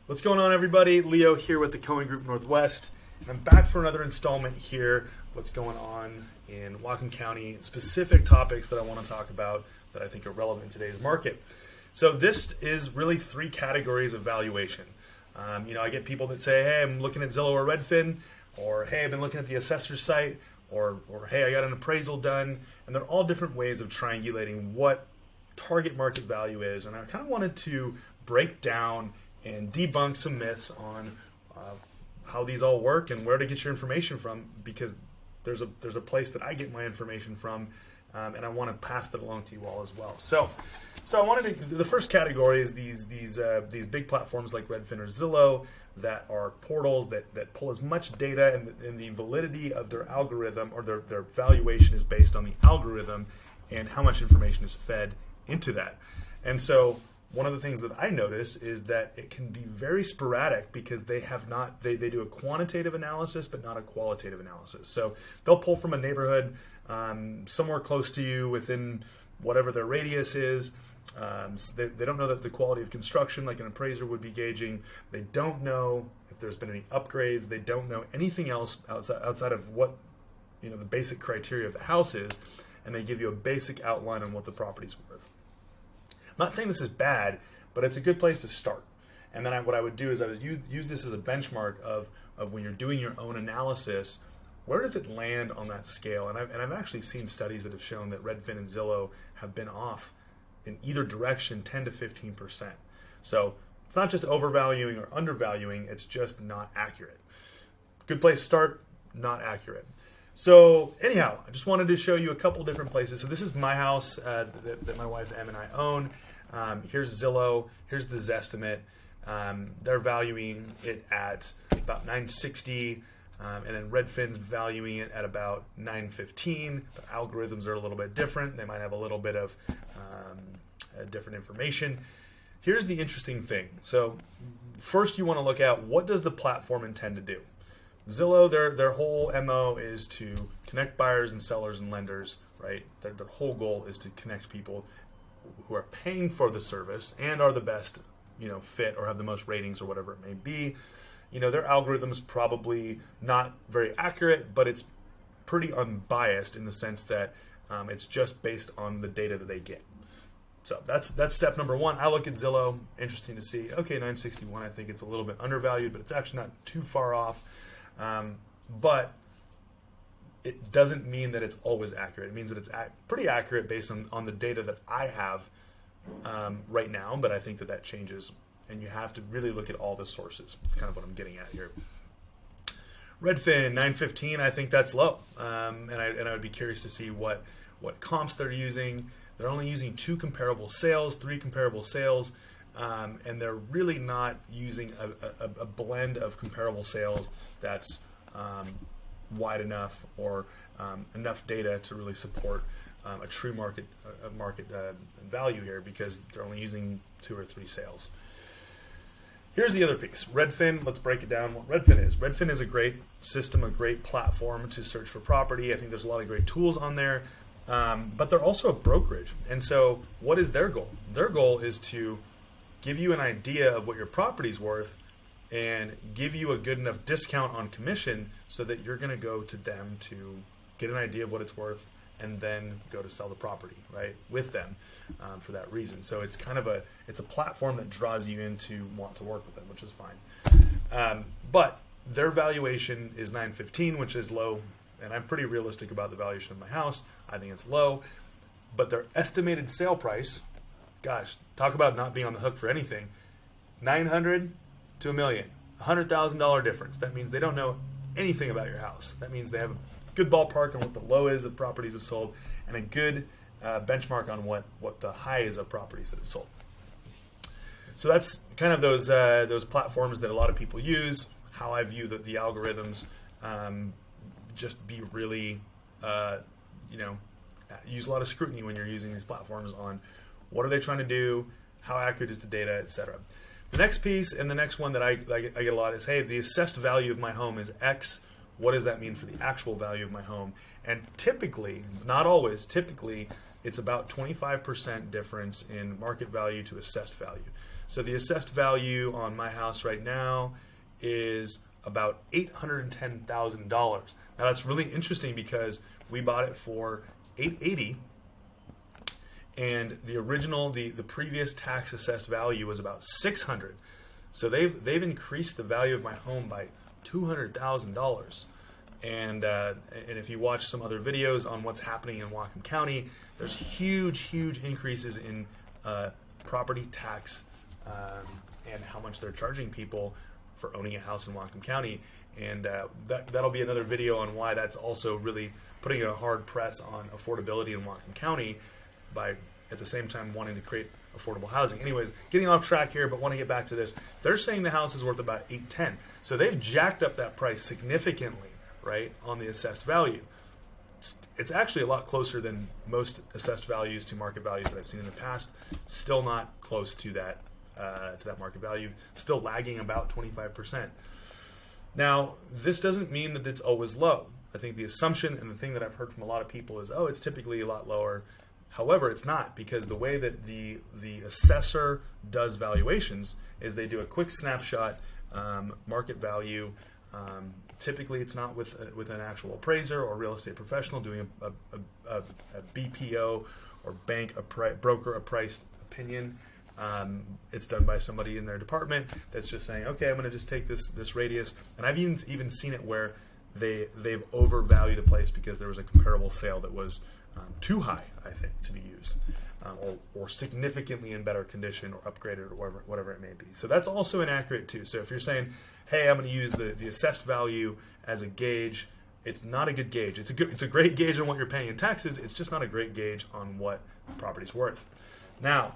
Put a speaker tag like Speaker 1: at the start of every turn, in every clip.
Speaker 1: What's going on, everybody? Leo here with the Cohen Group Northwest, and I'm back for another installment here. What's going on in Whatcom County, specific topics that I want to talk about that I think are relevant in today's market. So this is really three categories of valuation. I get people that say, hey, I'm looking at Zillow or Redfin, or hey, I've been looking at the assessor's site, or hey, I got an appraisal done, and they're all different ways of triangulating what target market value is. And I kind of wanted to break down and debunk some myths on how these all work and where to get your information from, because there's a place that I get my information from, and I want to pass that along to you all as well. So I wanted to. The first category is these big platforms like Redfin or Zillow that are portals that pull as much data, and the validity of their algorithm or their valuation is based on the algorithm and how much information is fed into that. And so one of the things that I notice is that it can be very sporadic because they do a quantitative analysis but not a qualitative analysis. So they'll pull from a neighborhood somewhere close to you within whatever their radius is. So they don't know that the quality of construction like an appraiser would be gauging. They don't know if there's been any upgrades. They don't know anything else outside of what the basic criteria of the house is, and they give you a basic outline on what the property's worth. I'm not saying this is bad, but it's a good place to start. And then what I would do is I would use this as a benchmark of when you're doing your own analysis, where does it land on that scale? And I've actually seen studies that have shown that Redfin and Zillow have been off in either direction 10 to 15%. So it's not just overvaluing or undervaluing, it's just not accurate. Good place to start, not accurate. So anyhow, I just wanted to show you a couple different places. So this is my house that my wife Em and I own. Here's Zillow. Here's the Zestimate. They're valuing it at about $960, and then Redfin's valuing it at about $915. The algorithms are a little bit different. They might have a little bit of different information. Here's the interesting thing. So first, you want to look at what does the platform intend to do. Zillow, their whole MO is to connect buyers and sellers and lenders, right? Their whole goal is to connect people who are paying for the service and are the best, fit or have the most ratings or whatever it may be. Their algorithm is probably not very accurate, but it's pretty unbiased in the sense that it's just based on the data that they get. So that's step number one. I look at Zillow, interesting to see. Okay, 961, I think it's a little bit undervalued, but it's actually not too far off. But it doesn't mean that it's always accurate. It means that it's pretty accurate based on the data that I have right now, but I think that changes, and you have to really look at all the sources. That's kind of what I'm getting at here. Redfin, 915, I think that's low, and I would be curious to see what comps they're using. They're only using 2 comparable sales, 3 comparable sales, and they're really not using a blend of comparable sales that's wide enough or enough data to really support a true market value here, because they're only using 2 or 3 sales. Here's the other piece. Redfin, let's break it down what Redfin is. Redfin is a great system, a great platform to search for property. I think there's a lot of great tools on there, but they're also a brokerage. And so what is their goal? Their goal is to give you an idea of what your property's worth and give you a good enough discount on commission so that you're going to go to them to get an idea of what it's worth and then go to sell the property, right, with them for that reason. So it's kind of it's a platform that draws you in to want to work with them, which is fine. But their valuation is $915, which is low, and I'm pretty realistic about the valuation of my house. I think it's low, but their estimated sale price, gosh, talk about not being on the hook for anything. $900 to $1 million, $100,000 difference. That means they don't know anything about your house. That means they have a good ballpark on what the low is of properties have sold, and a good benchmark on what the high is of properties that have sold. So that's kind of those platforms that a lot of people use. How I view the algorithms, just be really, use a lot of scrutiny when you're using these platforms on what are they trying to do, how accurate is the data, etc. The next piece and the next one that I get a lot is, hey, the assessed value of my home is X. What does that mean for the actual value of my home? And typically, not always, typically it's about 25% difference in market value to assessed value. So the assessed value on my house right now is about $810,000. Now that's really interesting because we bought it for $880,000, and the previous tax assessed value was about $600,000. So they've increased the value of my home by $200,000. And if you watch some other videos on what's happening in Whatcom County, there's huge increases in property tax and how much they're charging people for owning a house in Whatcom County. And that'll be another video on why that's also really putting a hard press on affordability in Whatcom County by at the same time wanting to create affordable housing. Anyways, getting off track here, but want to get back to this. They're saying the house is worth about $810,000. So they've jacked up that price significantly, right, on the assessed value. It's actually a lot closer than most assessed values to market values that I've seen in the past. Still not close to that market value. Still lagging about 25%. Now, this doesn't mean that it's always low. I think the assumption and the thing that I've heard from a lot of people is, oh, it's typically a lot lower. However, it's not, because the way that the assessor does valuations is they do a quick snapshot market value. Typically, it's not with an actual appraiser or real estate professional doing a BPO or broker appraised opinion. It's done by somebody in their department that's just saying, okay, I'm going to just take this radius. And I've even seen it where they've overvalued a place because there was a comparable sale that was too high, I think, to be used, or significantly in better condition or upgraded or whatever it may be. So that's also inaccurate too. So if you're saying, hey, I'm going to use the assessed value as a gauge, it's not a good gauge. It's a great gauge on what you're paying in taxes. It's just not a great gauge on what the property's worth. Now,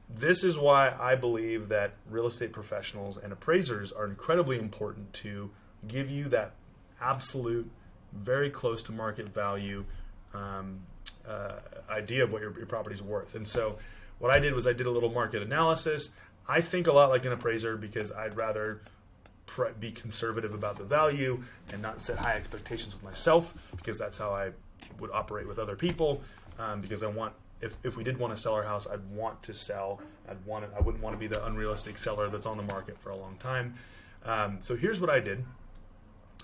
Speaker 1: this is why I believe that real estate professionals and appraisers are incredibly important to give you that absolute, very close to market value idea of what your property's worth. And so what I did was I did a little market analysis. I think a lot like an appraiser because I'd rather be conservative about the value and not set high expectations with myself, because that's how I would operate with other people, because I want, if we did want to sell our house, I'd want to sell. I wouldn't want to be the unrealistic seller that's on the market for a long time. So here's what I did.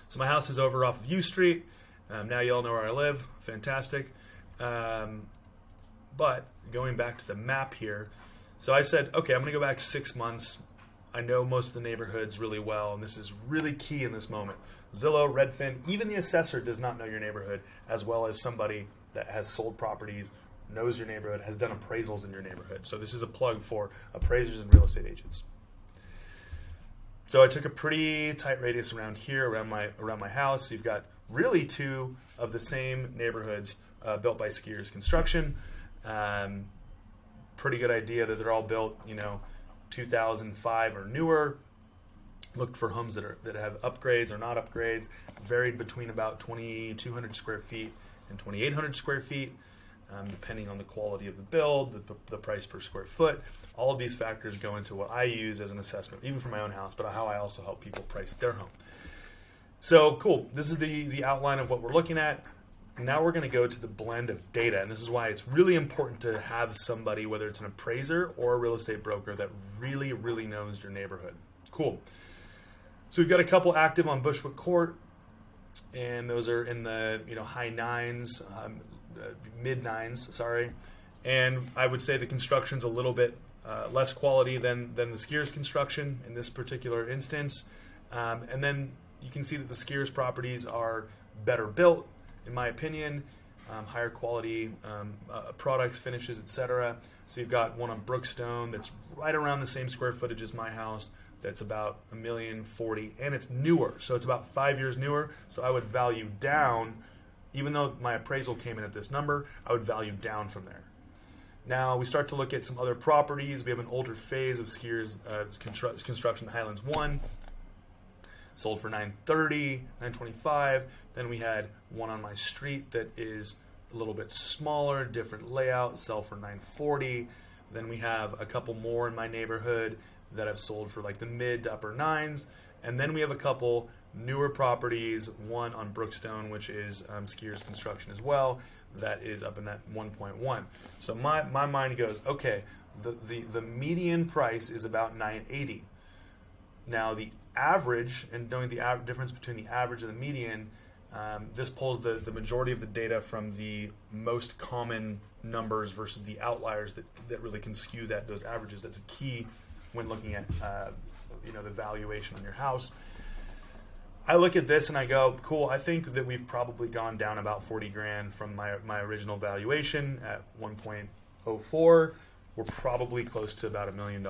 Speaker 1: So my house is over off of U Street. Now you all know where I live. Fantastic. But going back to the map here, so I said, okay, I'm going to go back 6 months. I know most of the neighborhoods really well, and this is really key in this moment. Zillow, Redfin, even the assessor does not know your neighborhood as well as somebody that has sold properties, knows your neighborhood, has done appraisals in your neighborhood. So this is a plug for appraisers and real estate agents. So I took a pretty tight radius around here, around my house. So you've got really two of the same neighborhoods built by Skiers Construction. Pretty good idea that they're all built, 2005 or newer. Looked for homes that have upgrades or not upgrades. Varied between about 2,200 square feet and 2,800 square feet, depending on the quality of the build, the price per square foot. All of these factors go into what I use as an assessment, even for my own house, but how I also help people price their home. So cool. This is the outline of what we're looking at. Now we're going to go to the blend of data, and this is why it's really important to have somebody, whether it's an appraiser or a real estate broker, that really, really knows your neighborhood. Cool. So we've got a couple active on Bushwick Court, and those are in the high nines, mid nines, sorry. And I would say the construction's a little bit less quality than the Skiers construction in this particular instance. And then you can see that the Skiers properties are better built, in my opinion, higher quality products, finishes, etc. So you've got one on Brookstone that's right around the same square footage as my house. That's about $1,040,000, and it's newer, so it's about 5 years newer. So I would value down, even though my appraisal came in at this number, I would value down from there. Now we start to look at some other properties. We have an older phase of Skiers construction, Highlands 1, sold for $930,000, $925,000. Then we had one on my street that is a little bit smaller, different layout, sell for $940,000. Then we have a couple more in my neighborhood that have sold for like the mid to upper nines. And then we have a couple newer properties, one on Brookstone, which is Skiers construction as well, that is up in that 1.1. So my mind goes, okay, The median price is about 980. Now the average, and knowing the difference between the average and the median, this pulls the majority of the data from the most common numbers versus the outliers that really can skew those averages. That's a key when looking at the valuation on your house. I look at this and I go, cool, I think that we've probably gone down about 40 grand from my original valuation at 1.04. We're probably close to about $1 million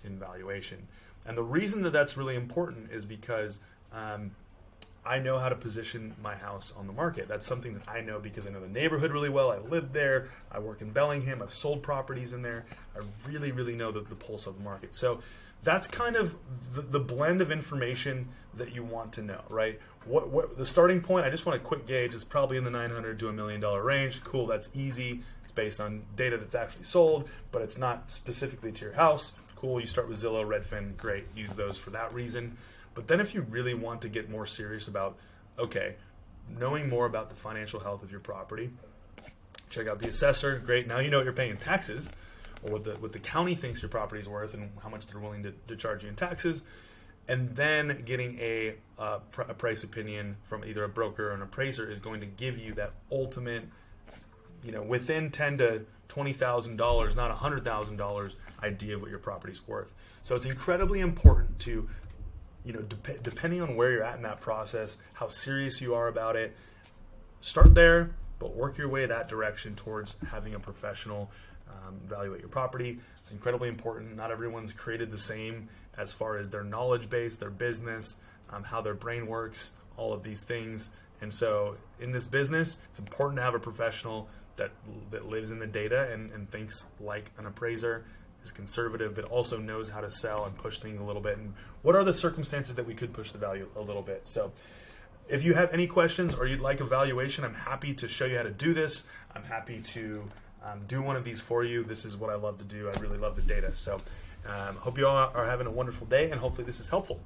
Speaker 1: in valuation. And the reason that that's really important is because I know how to position my house on the market. That's something that I know because I know the neighborhood really well. I live there. I work in Bellingham. I've sold properties in there. I really, really know the pulse of the market. So that's kind of the blend of information that you want to know, right? What the starting point, I just want a quick gauge, is probably in the $900 to $1 million range. Cool, that's easy. It's based on data that's actually sold, but it's not specifically to your house. Cool, you start with Zillow, Redfin, great. Use those for that reason. But then if you really want to get more serious about, okay, knowing more about the financial health of your property, check out the assessor. Great, now you know what you're paying in taxes, or what the county thinks your property is worth and how much they're willing to charge you in taxes, and then getting a price opinion from either a broker or an appraiser is going to give you that ultimate, within $10,000 to $20,000, not $100,000 idea of what your property's worth. So it's incredibly important to, depending on where you're at in that process, how serious you are about it, start there, but work your way that direction towards having a professional evaluate your property. It's incredibly important. Not everyone's created the same as far as their knowledge base, their business, how their brain works, all of these things. And so in this business, it's important to have a professional that lives in the data and thinks like an appraiser, is conservative, but also knows how to sell and push things a little bit. And what are the circumstances that we could push the value a little bit? So if you have any questions or you'd like a valuation, I'm happy to show you how to do this. I'm happy to do one of these for you. This is what I love to do. I really love the data. So hope you all are having a wonderful day, and hopefully this is helpful.